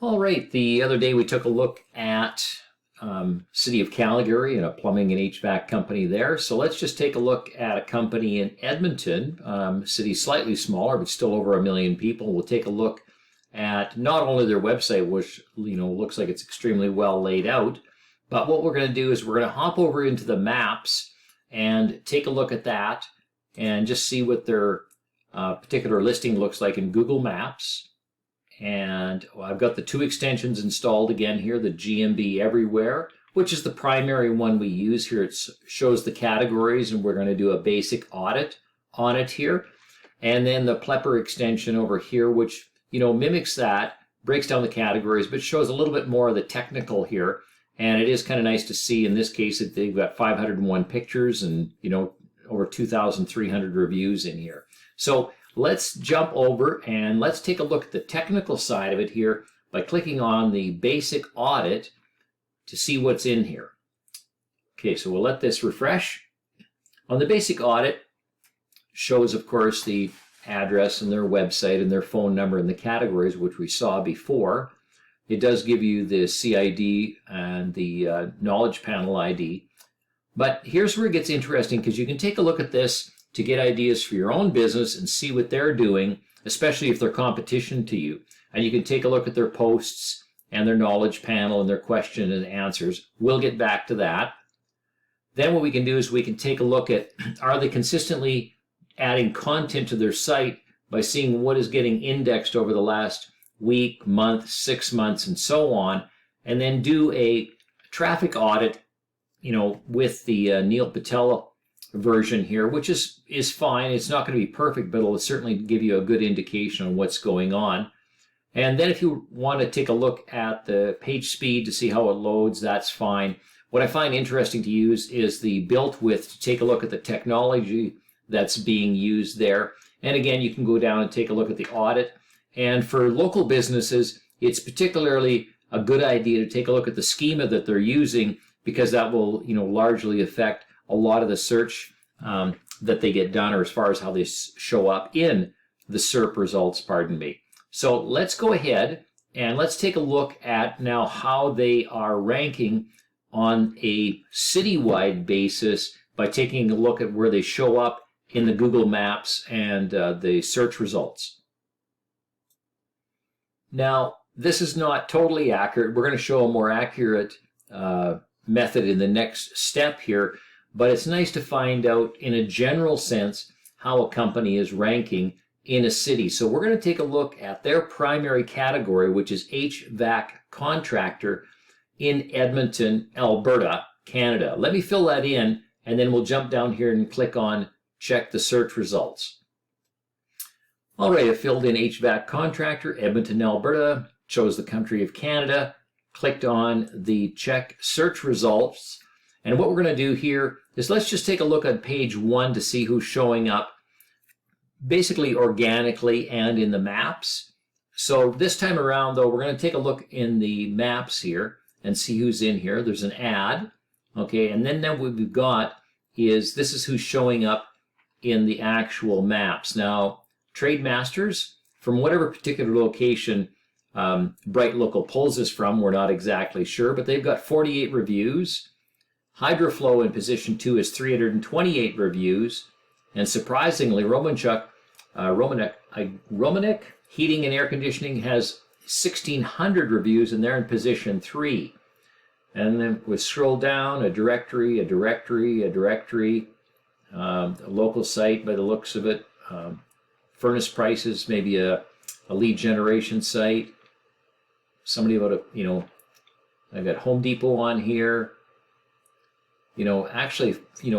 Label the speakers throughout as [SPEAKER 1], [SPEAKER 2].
[SPEAKER 1] All right, the other day we took a look at City of Calgary and a plumbing and HVAC company there. So let's just take a look at a company in Edmonton, city slightly smaller, but still over 1 million people. We'll take a look at not only their website, which looks like it's extremely well laid out, but what we're going to do is we're going to hop over into the maps and take a look at that and just see what their particular listing looks like in Google Maps. And I've got the two extensions installed again here, the GMB Everywhere, which is the primary one we use here. It shows the categories, and we're going to do a basic audit on it here. And then the Plepper extension over here, which mimics that, breaks down the categories, but shows a little bit more of the technical here. And it is kind of nice to see in this case that they've got 501 pictures and over 2,300 reviews in here. So let's jump over and let's take a look at the technical side of it here by clicking on the basic audit to see what's in here. Okay, so we'll let this refresh. On the basic audit, shows of course the address and their website and their phone number and the categories, which we saw before. It does give you the CID and the knowledge panel ID. But here's where it gets interesting, because you can take a look at this to get ideas for your own business and see what they're doing, especially if they're competition to you. And you can take a look at their posts and their knowledge panel and their question and answers. We'll get back to that. Then what we can do is we can take a look at, are they consistently adding content to their site by seeing what is getting indexed over the last week, month, 6 months, and so on, and then do a traffic audit, with the Neil Patel version here, which is fine. It's not going to be perfect, but it'll certainly give you a good indication on what's going on. And then if you want to take a look at the page speed to see how it loads, that's fine. What I find interesting to use is the built width to take a look at the technology that's being used there. And again, you can go down and take a look at the audit. And for local businesses, it's particularly a good idea to take a look at the schema that they're using, because that will largely affect a lot of the search that they get done, or as far as how they show up in the SERP results, pardon me. So let's go ahead and let's take a look at now how they are ranking on a citywide basis by taking a look at where they show up in the Google Maps and the search results. Now, this is not totally accurate. We're going to show a more accurate method in the next step here, but it's nice to find out in a general sense how a company is ranking in a city. So we're going to take a look at their primary category, which is HVAC contractor in Edmonton, Alberta, Canada. Let me fill that in, and then we'll jump down here and click on check the search results. All right, I filled in HVAC contractor, Edmonton, Alberta, chose the country of Canada, clicked on the check search results. And what we're going to do here is let's just take a look at page 1 to see who's showing up basically organically and in the maps. So this time around, though, we're going to take a look in the maps here and see who's in here. There's an ad, okay, and then what we've got is this is who's showing up in the actual maps. Now, Trademasters, from whatever particular location Bright Local pulls this from, we're not exactly sure, but they've got 48 reviews. Hydroflow in position 2 is 328 reviews. And surprisingly, Romanek Heating and Air Conditioning has 1,600 reviews, and they're in position 3. And then we scroll down, a directory, a local site by the looks of it, furnace prices, maybe a lead generation site. Somebody about I've got Home Depot on here. Actually,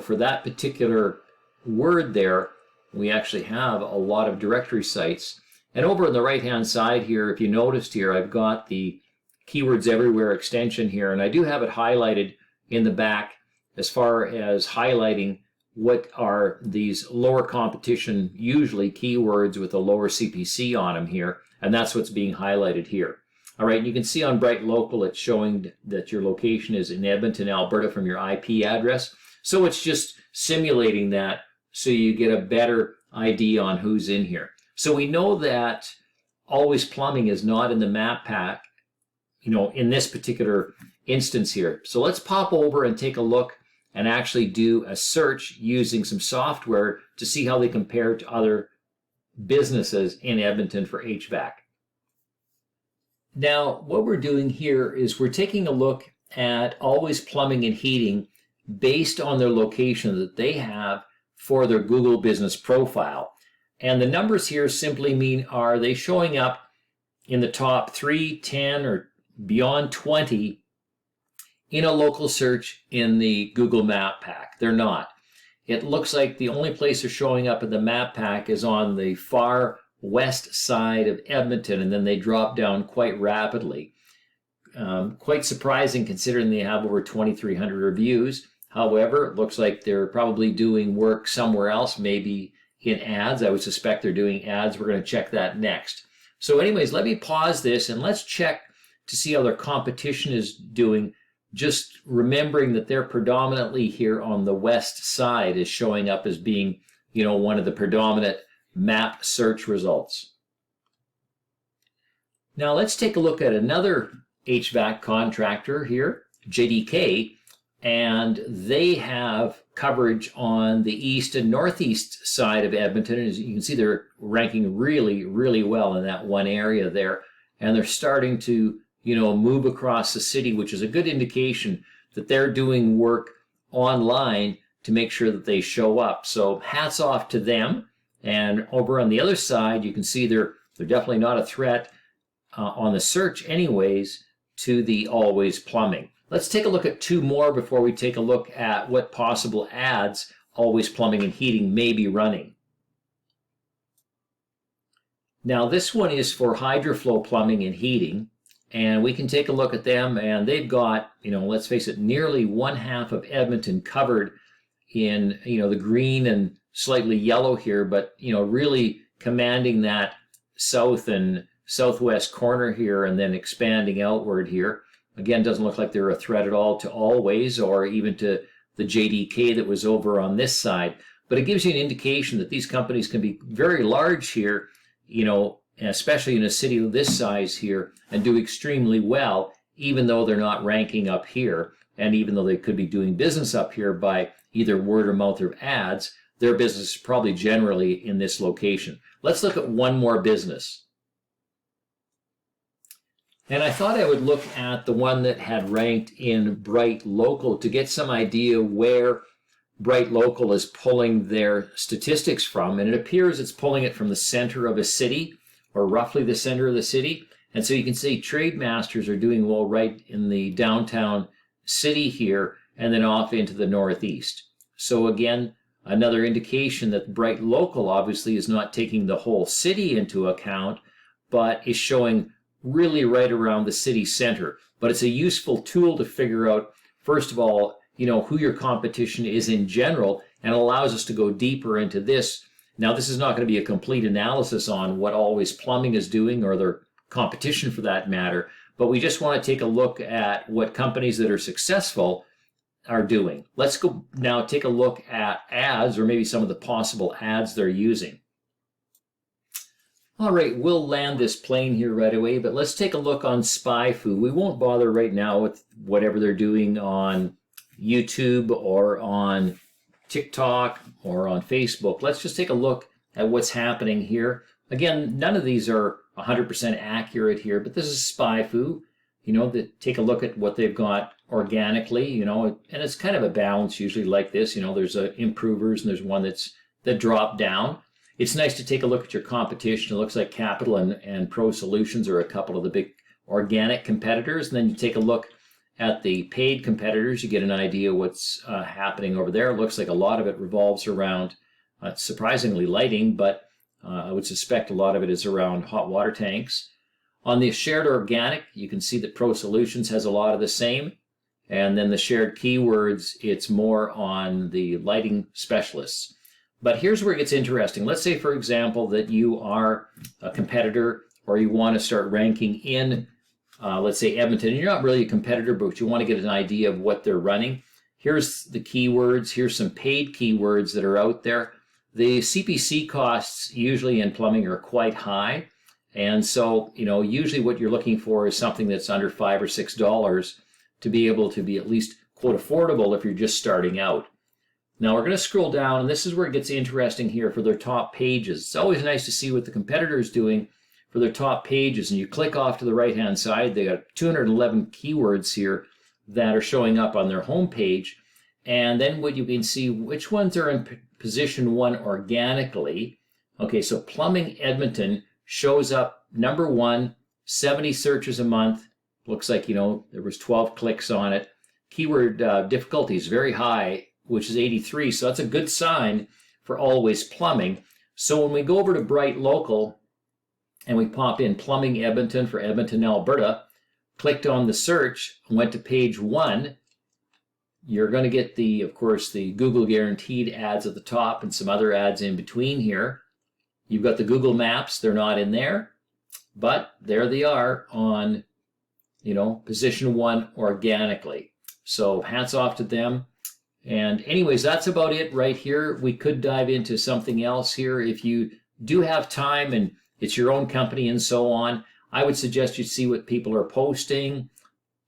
[SPEAKER 1] for that particular word there, we actually have a lot of directory sites. And over on the right-hand side here, if you noticed here, I've got the Keywords Everywhere extension here, and I do have it highlighted in the back as far as highlighting what are these lower competition, usually keywords with a lower CPC on them here, and that's what's being highlighted here. All right, and you can see on Bright Local it's showing that your location is in Edmonton, Alberta from your IP address. So it's just simulating that so you get a better idea on who's in here. So we know that Always Plumbing is not in the map pack in this particular instance here. So let's pop over and take a look and actually do a search using some software to see how they compare to other businesses in Edmonton for HVAC. Now, what we're doing here is we're taking a look at Always Plumbing and Heating based on their location that they have for their Google business profile. And the numbers here simply mean, are they showing up in the top 3, 10, or beyond 20 in a local search in the Google Map Pack? They're not. It looks like the only place they're showing up in the map pack is on the far west side of Edmonton, and then they drop down quite rapidly. Quite surprising considering they have over 2,300 reviews. However, it looks like they're probably doing work somewhere else, maybe in ads. I would suspect they're doing ads. We're going to check that next. So anyways, let me pause this and let's check to see how their competition is doing. Just remembering that they're predominantly here on the west side is showing up as being, one of the predominant map search results. Now let's take a look at another HVAC contractor here, JDK, and they have coverage on the east and northeast side of Edmonton. As you can see, they're ranking really, really well in that one area there, and they're starting to move across the city, which is a good indication that they're doing work online to make sure that they show up. So hats off to them. And over on the other side, you can see they're definitely not a threat on the search anyways to the Always Plumbing. Let's take a look at two more before we take a look at what possible ads Always Plumbing and Heating may be running. Now this one is for HydroFlow Plumbing and Heating. And we can take a look at them, and they've got, let's face it, nearly one half of Edmonton covered in, the green and slightly yellow here, but, really commanding that south and southwest corner here and then expanding outward here. Again, doesn't look like they're a threat at all to Always or even to the JDK that was over on this side. But it gives you an indication that these companies can be very large here, especially in a city of this size here, and do extremely well, even though they're not ranking up here, and even though they could be doing business up here by either word of mouth or ads, their business is probably generally in this location. Let's look at one more business. And I thought I would look at the one that had ranked in Bright Local to get some idea where Bright Local is pulling their statistics from, and it appears it's pulling it from the center of a city, or roughly the center of the city. And so you can see trade masters are doing well right in the downtown city here and then off into the northeast. So again, another indication that Bright Local obviously is not taking the whole city into account, but is showing really right around the city center. But it's a useful tool to figure out, first of all, who your competition is in general, and allows us to go deeper into this. Now, this is not going to be a complete analysis on what Always Plumbing is doing or their competition for that matter, but we just want to take a look at what companies that are successful are doing. Let's go now take a look at ads, or maybe some of the possible ads they're using. All right, we'll land this plane here right away, but let's take a look on SpyFu. We won't bother right now with whatever they're doing on YouTube or on TikTok or on Facebook. Let's just take a look at what's happening here. Again, none of these are 100% accurate here, but this is SpyFu. Take a look at what they've got organically, and it's kind of a balance usually like this. There's improvers and there's one that dropped down. It's nice to take a look at your competition. It looks like Capital and Pro Solutions are a couple of the big organic competitors. And then you take a look at the paid competitors, you get an idea what's happening over there. It looks like a lot of it revolves around, surprisingly, lighting, but I would suspect a lot of it is around hot water tanks. On the shared organic, you can see that Pro Solutions has a lot of the same. And then the shared keywords, it's more on the lighting specialists. But here's where it gets interesting. Let's say, for example, that you are a competitor or you want to start ranking in let's say Edmonton, and you're not really a competitor, but you want to get an idea of what they're running. Here's the keywords. Here's some paid keywords that are out there. The CPC costs usually in plumbing are quite high, And so, usually what you're looking for is something that's under $5 or $6 to be able to be at least quote affordable if you're just starting out. Now we're going to scroll down, and this is where it gets interesting here for their top pages. It's always nice to see what the competitor is doing for their top pages, and you click off to the right hand side. They got 211 keywords here that are showing up on their home page, and then what you can see which ones are in position 1 organically. Okay, so Plumbing Edmonton shows up number 1, 70 searches a month. Looks like, there was 12 clicks on it. Keyword difficulty is very high, which is 83, so that's a good sign for Always Plumbing. So when we go over to Bright Local and we pop in Plumbing Edmonton for Edmonton, Alberta, clicked on the search, went to page 1, you're going to get of course, the Google guaranteed ads at the top and some other ads in between here. You've got the Google Maps, they're not in there, but there they are on, position 1 organically. So hats off to them. And anyways, that's about it right here. We could dive into something else here. If you do have time and it's your own company and so on, I would suggest you see what people are posting,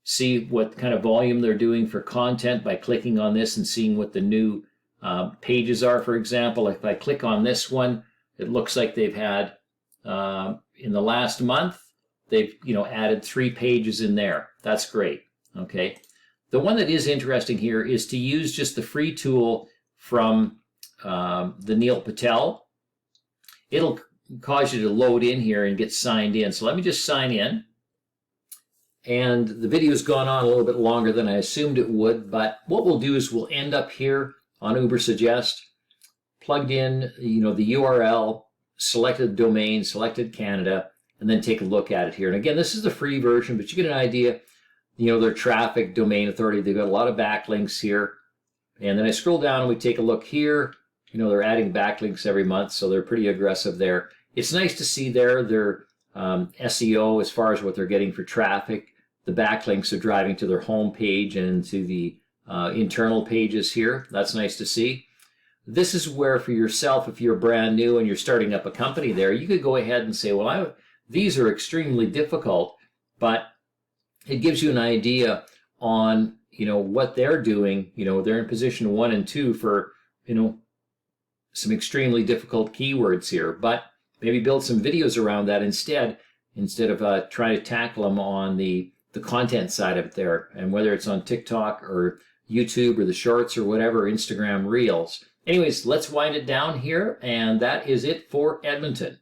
[SPEAKER 1] see what kind of volume they're doing for content by clicking on this and seeing what the new pages are. For example, if I click on this one, it looks like they've had, in the last month, they've added 3 pages in there. That's great. Okay. The one that is interesting here is to use just the free tool from the Neil Patel. It'll cause you to load in here and get signed in. So let me just sign in. And the video's gone on a little bit longer than I assumed it would, but what we'll do is we'll end up here on Ubersuggest, plugged in, the URL, selected domain, selected Canada, and then take a look at it here. And again, this is the free version, but you get an idea. Their traffic domain authority, they've got a lot of backlinks here. And then I scroll down and we take a look here. They're adding backlinks every month, so they're pretty aggressive there. It's nice to see their SEO as far as what they're getting for traffic. The backlinks are driving to their home page and to the internal pages here. That's nice to see. This is where for yourself, if you're brand new and you're starting up a company there, you could go ahead and say, well, these are extremely difficult, but it gives you an idea on, what they're doing. They're in position 1 and 2 for, some extremely difficult keywords here, but maybe build some videos around that instead of trying to tackle them on the content side of it there. And whether it's on TikTok or YouTube or the shorts or whatever, Instagram Reels. Anyways, let's wind it down here. And that is it for Edmonton.